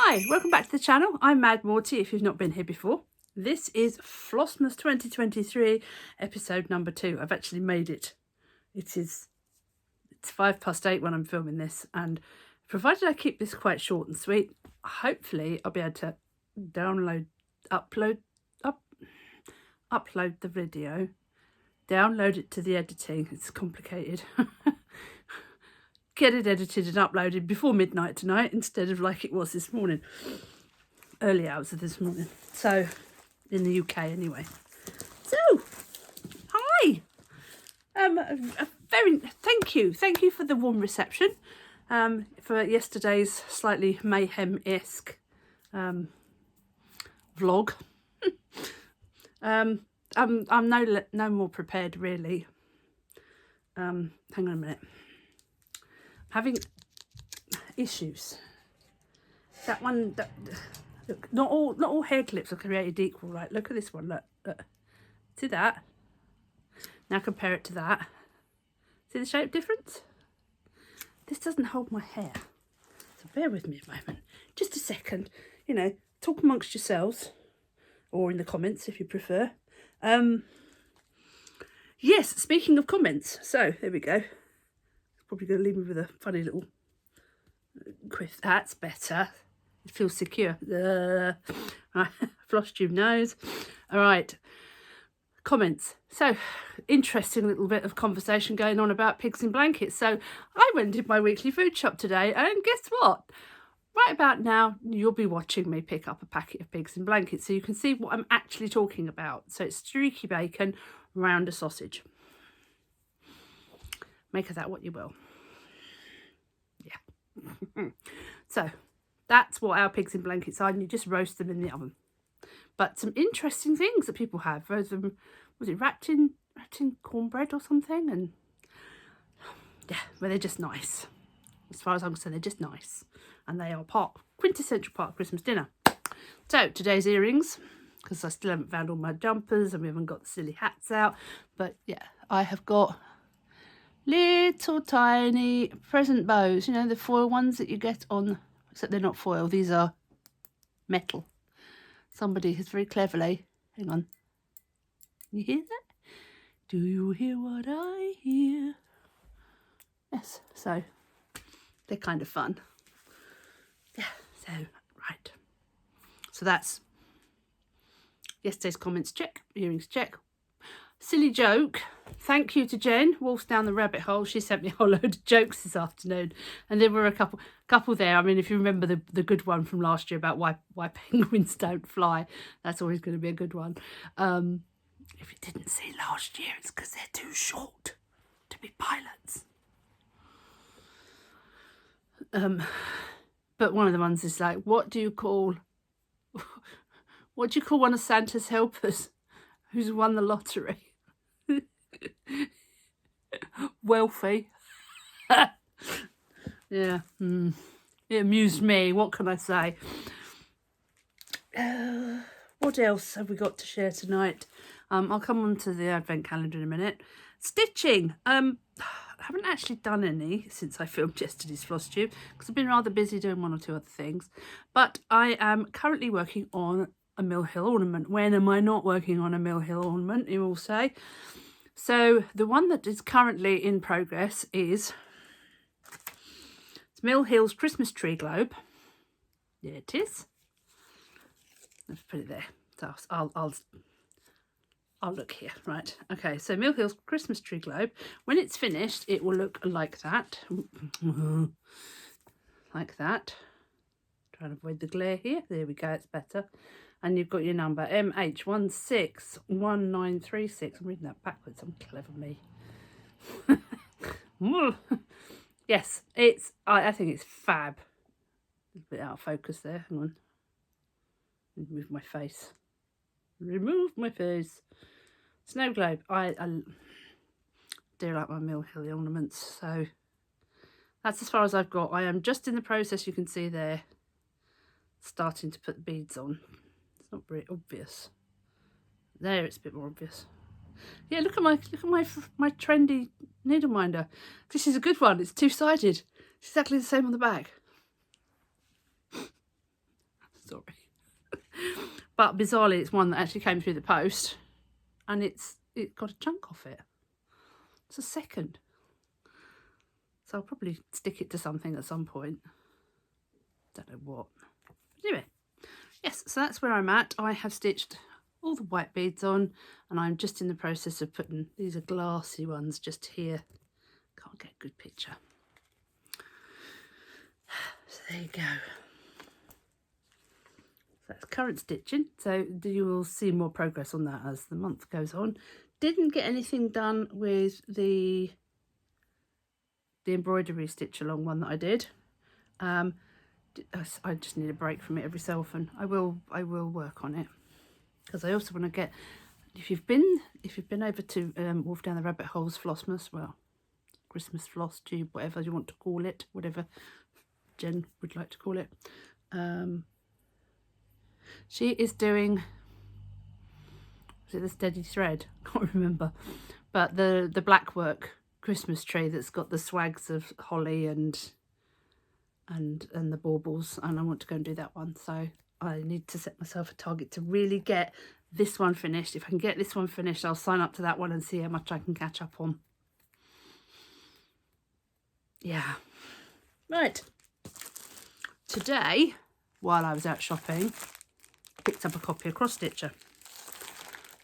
Hi, welcome back to the channel. I'm Mad Morti if you've not been here before. This is Flossmas 2023 episode number 2. I've actually made it. It's 8:05 when I'm filming this, and provided I keep this quite short and sweet, hopefully I'll be able to upload the video, download it to the editing. It's complicated. Get it edited and uploaded before midnight tonight instead of like it was this morning, early hours of this morning. So, in the UK anyway. So, hi. Thank you for the warm reception. For yesterday's slightly mayhem-esque vlog. I'm no more prepared really. Hang on a minute. Having issues. Look, not all hair clips are created equal, right? Look at this one, look. See that? Now compare it to that. See the shape difference? This doesn't hold my hair. So bear with me a moment. Just a second. You know, talk amongst yourselves. Or in the comments if you prefer. Yes, speaking of comments. So, there we go. Probably going to leave me with a funny little quiff. That's better. It feels secure. Flosstube nose. All right. Comments. So, interesting little bit of conversation going on about pigs in blankets. So, I went and did my weekly food shop today, and guess what? Right about now, you'll be watching me pick up a packet of pigs in blankets, so you can see what I'm actually talking about. So, it's streaky bacon round a sausage. Make of that what you will. Yeah. So, that's what our pigs in blankets are, and you just roast them in the oven. But some interesting things that people have. Was it wrapped in cornbread or something? And yeah, well, they're just nice. As far as I'm concerned, they're just nice. And they are quintessential part of Christmas dinner. So, today's earrings, because I still haven't found all my jumpers and we haven't got the silly hats out. But yeah, I have got little tiny present bows, you know, the foil ones that you get on, except they're not foil, these are metal. Somebody has very cleverly, hang on, you hear that? Do you hear what I hear? Yes, so they're kind of fun. Yeah, so, right. So that's yesterday's comments check, earrings check. Silly joke. Thank you to Jen, Wolf's Down the Rabbit Hole. She sent me a whole load of jokes this afternoon. And there were a couple there. I mean, if you remember the good one from last year about why penguins don't fly, that's always going to be a good one. If you didn't see last year, it's because they're too short to be pilots. But one of the ones is like, what do you call one of Santa's helpers who's won the lottery? Wealthy. Yeah. It amused me. What can I say? What else have we got to share tonight? I'll come on to the advent calendar in a minute. Stitching. I haven't actually done any since I filmed yesterday's flosstube because I've been rather busy doing one or two other things. But I am currently working on a Mill Hill ornament. When am I not working on a Mill Hill ornament, you will say? So the one that is currently in progress is Mill Hill's Christmas tree globe. There it is. Let's put it there. So I'll look here. Right. Okay. So Mill Hill's Christmas tree globe. When it's finished, it will look like that. Like that. Trying to avoid the glare here. There we go. It's better. And you've got your number, MH161936. I'm reading that backwards. I'm clever me. Yes, I think it's fab. A bit out of focus there. Hang on. Remove my face. Remove my face. Snow globe. I do like my Mill Hill ornaments. So that's as far as I've got. I am just in the process, you can see there, starting to put the beads on. Not very obvious. There, it's a bit more obvious. Yeah, look at my trendy needle minder. This is a good one. It's two-sided. It's exactly the same on the back. sorry. But bizarrely, it's one that actually came through the post, and it got a chunk off it. It's a second. So I'll probably stick it to something at some point. Don't know what. Anyway, yes, so that's where I'm at. I have stitched all the white beads on, and I'm just in the process of putting, these are glassy ones just here. Can't get a good picture. So there you go. So that's current stitching, so you will see more progress on that as the month goes on. Didn't get anything done with the embroidery stitch along one that I did. I just need a break from it every so often. I will work on it, because I also want to get, if you've been over to Wolf Down the Rabbit Hole's Flossmas, well, Christmas floss tube, whatever you want to call it, whatever Jen would like to call it. She is doing, is it the steady thread? I can't remember. But the blackwork Christmas tree that's got the swags of holly and the baubles, and I want to go and do that one. So I need to set myself a target to really get this one finished. If I can get this one finished, I'll sign up to that one and see how much I can catch up on. Yeah. Right. Today, while I was out shopping, picked up a copy of Cross Stitcher.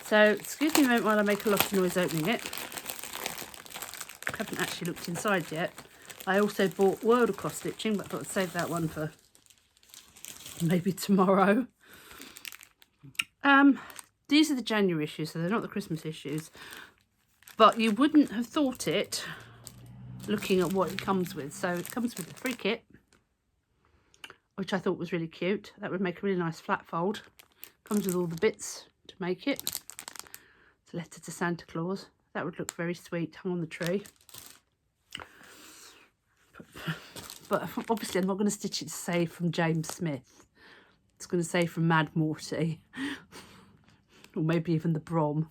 So, excuse me a moment while I make a lot of noise opening it. I haven't actually looked inside yet. I also bought World of Cross Stitching, but I thought I'd save that one for maybe tomorrow. These are the January issues, so they're not the Christmas issues. But you wouldn't have thought it looking at what it comes with. So it comes with a free kit, which I thought was really cute. That would make a really nice flat fold. Comes with all the bits to make it. It's a letter to Santa Claus. That would look very sweet hung on the tree. But obviously I'm not going to stitch it to say from James Smith. It's going to say from Mad Morti. Or maybe even the Brom.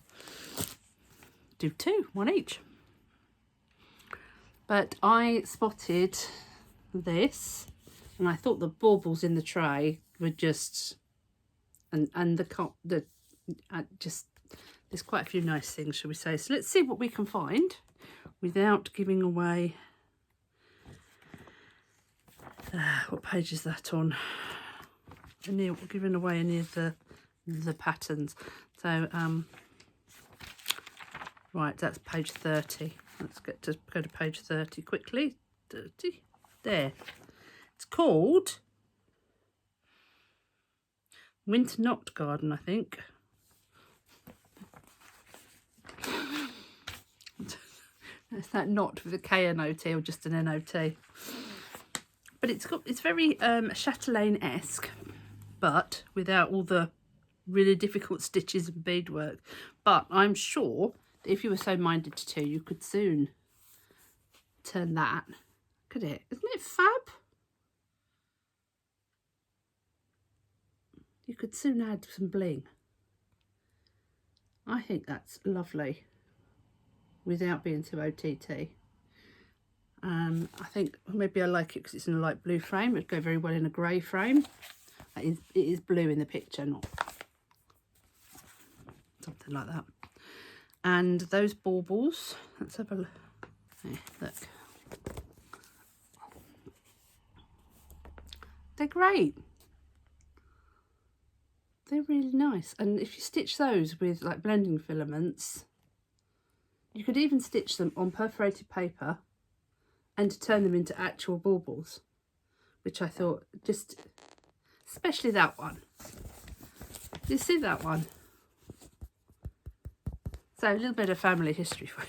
Do two, one each. But I spotted this, and I thought the baubles in the tray were just, and just, there's quite a few nice things, shall we say. So let's see what we can find without giving away. What page is that on? Giving away any of the patterns. So right, that's page 30. Let's go to page 30 quickly. 30. There. It's called Winter Knot Garden, I think. Is that not with a K-N-O-T or just an N-O-T? But it's very chatelaine-esque, but without all the really difficult stitches and beadwork. But I'm sure that if you were so minded to, you could soon turn that. Look at it. Isn't it fab? You could soon add some bling. I think that's lovely without being too OTT. I think maybe I like it because it's in a light blue frame. It'd go very well in a grey frame. It is blue in the picture, not something like that. And those baubles, let's have a look. Yeah, look. They're great. They're really nice. And if you stitch those with like blending filaments, you could even stitch them on perforated paper and turn them into actual baubles, which I thought just, especially that one. Do you see that one? So a little bit of family history for you.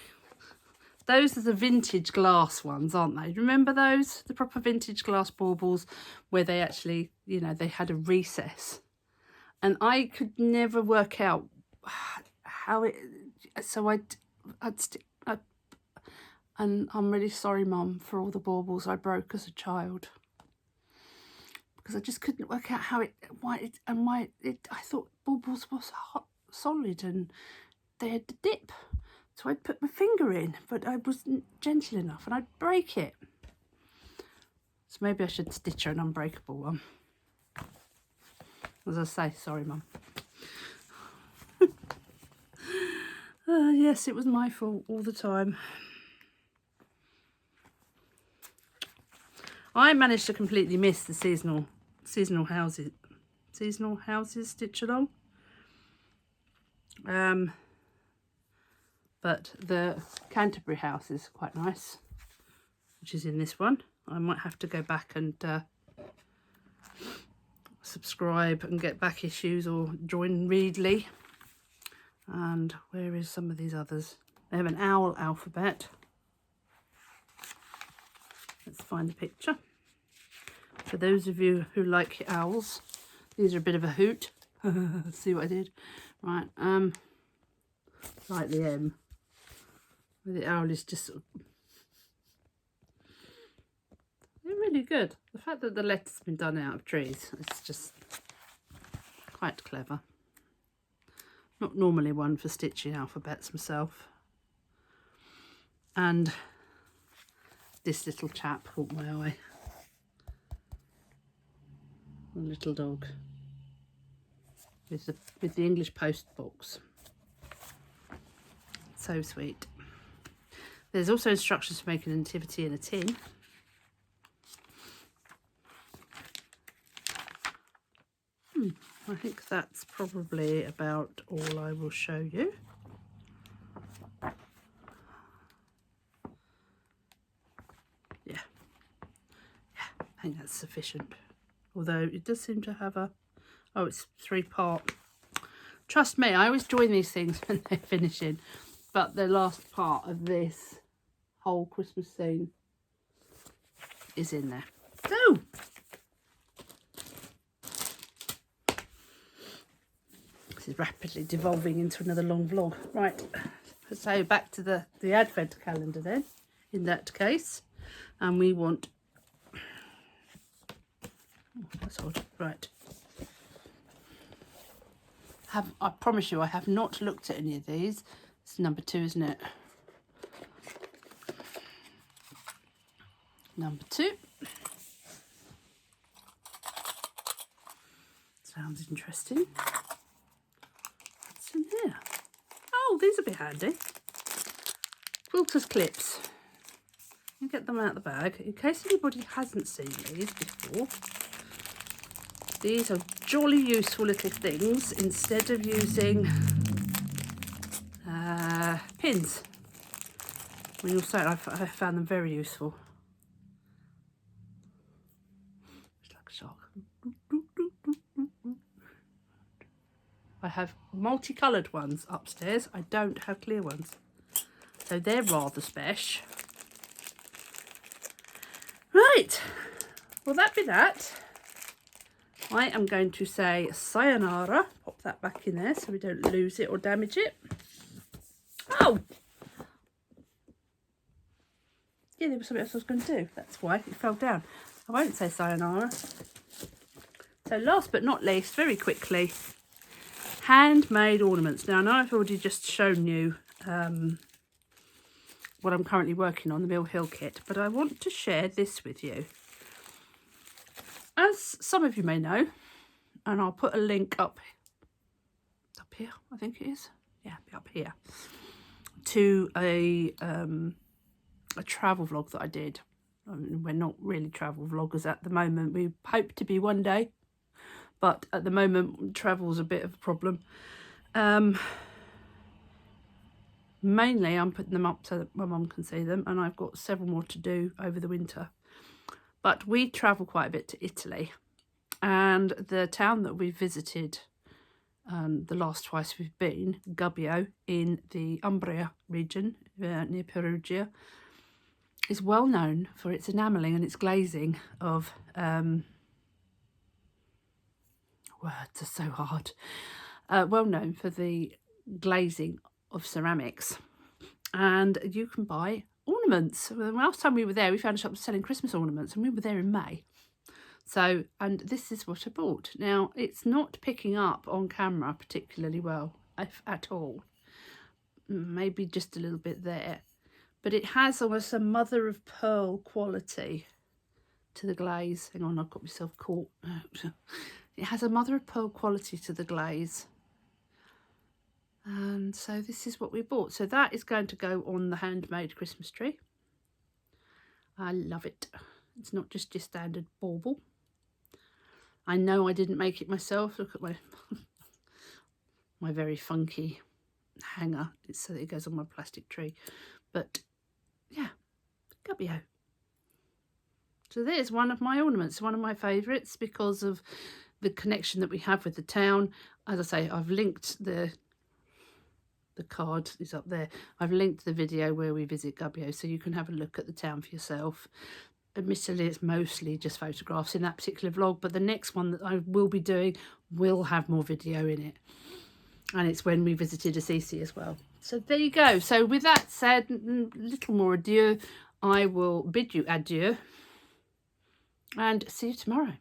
Those are the vintage glass ones, aren't they? Remember those? The proper vintage glass baubles where they actually, you know, they had a recess. And I could never work out how it, so and I'm really sorry, Mum, for all the baubles I broke as a child. Because I just couldn't work out how it, I thought baubles was hot, solid and they had to dip. So I'd put my finger in, but I wasn't gentle enough and I'd break it. So maybe I should stitch her an unbreakable one. As I say, sorry, Mum. Yes, it was my fault all the time. I managed to completely miss the seasonal houses stitch along. But the Canterbury house is quite nice, which is in this one. I might have to go back and subscribe and get back issues or join Readly. And where is some of these others? They have an owl alphabet. Let's find the picture. For those of you who like owls, these are a bit of a hoot. See what I did? Right, like the M. The owl is just sort of... They're really good. The fact that the letter's been done out of trees, it's just quite clever. Not normally one for stitching alphabets myself. And this little chap caught my eye. A little dog with the English post box. So sweet. There's also instructions for making a nativity in a tin. I think that's probably about all I will show you. Yeah, I think that's sufficient. Although it does seem to have a... Oh, it's 3-part. Trust me, I always join these things when they're finishing. But the last part of this whole Christmas scene is in there. So, this is rapidly devolving into another long vlog. Right, so back to the advent calendar then, in that case. And we want... Oh, that's odd. Right. I promise you, I have not looked at any of these. It's number 2, isn't it? Number 2. Sounds interesting. What's in here? Oh, these will be handy. Quilter's clips. You get them out of the bag. In case anybody hasn't seen these before, these are jolly useful little things instead of using pins. I mean, also I found them very useful. It's like a shark. I have multicoloured ones upstairs. I don't have clear ones. So they're rather special. Right. Well, that be that. I am going to say sayonara. Pop that back in there so we don't lose it or damage it. Oh! Yeah, there was something else I was going to do. That's why it fell down. I won't say sayonara. So last but not least, very quickly, handmade ornaments. Now, I know I've already just shown you what I'm currently working on, the Mill Hill kit, but I want to share this with you. As some of you may know, and I'll put a link up here, I think it is. Yeah, up here. To a travel vlog that I did. I mean, we're not really travel vloggers at the moment. We hope to be one day, but at the moment travel's a bit of a problem. Mainly I'm putting them up so that my mum can see them, and I've got several more to do over the winter. But we travel quite a bit to Italy, and the town that we visited the last twice we've been, Gubbio, in the Umbria region near Perugia, is well known for its enamelling and its glazing of words are so hard. Well known for the glazing of ceramics, and you can buy ornaments. The last time we were there, we found a shop selling Christmas ornaments, and we were there in May. So, and this is what I bought. Now, it's not picking up on camera particularly well, if at all. Maybe just a little bit there. But it has almost a mother of pearl quality to the glaze. Hang on, I've got myself caught. It has a mother of pearl quality to the glaze. And so this is what we bought. So that is going to go on the handmade Christmas tree. I love it. It's not just your standard bauble. I know I didn't make it myself. Look at my my very funky hanger. It's so that it goes on my plastic tree. But yeah, Gubbio. So there's one of my ornaments, one of my favourites because of the connection that we have with the town. As I say, I've linked the card is up there. I've linked the video where we visit Gubbio, so you can have a look at the town for yourself. Admittedly, it's mostly just photographs in that particular vlog, but the next one that I will be doing will have more video in it. And it's when we visited Assisi as well. So there you go. So with that said, little more adieu. I will bid you adieu and see you tomorrow.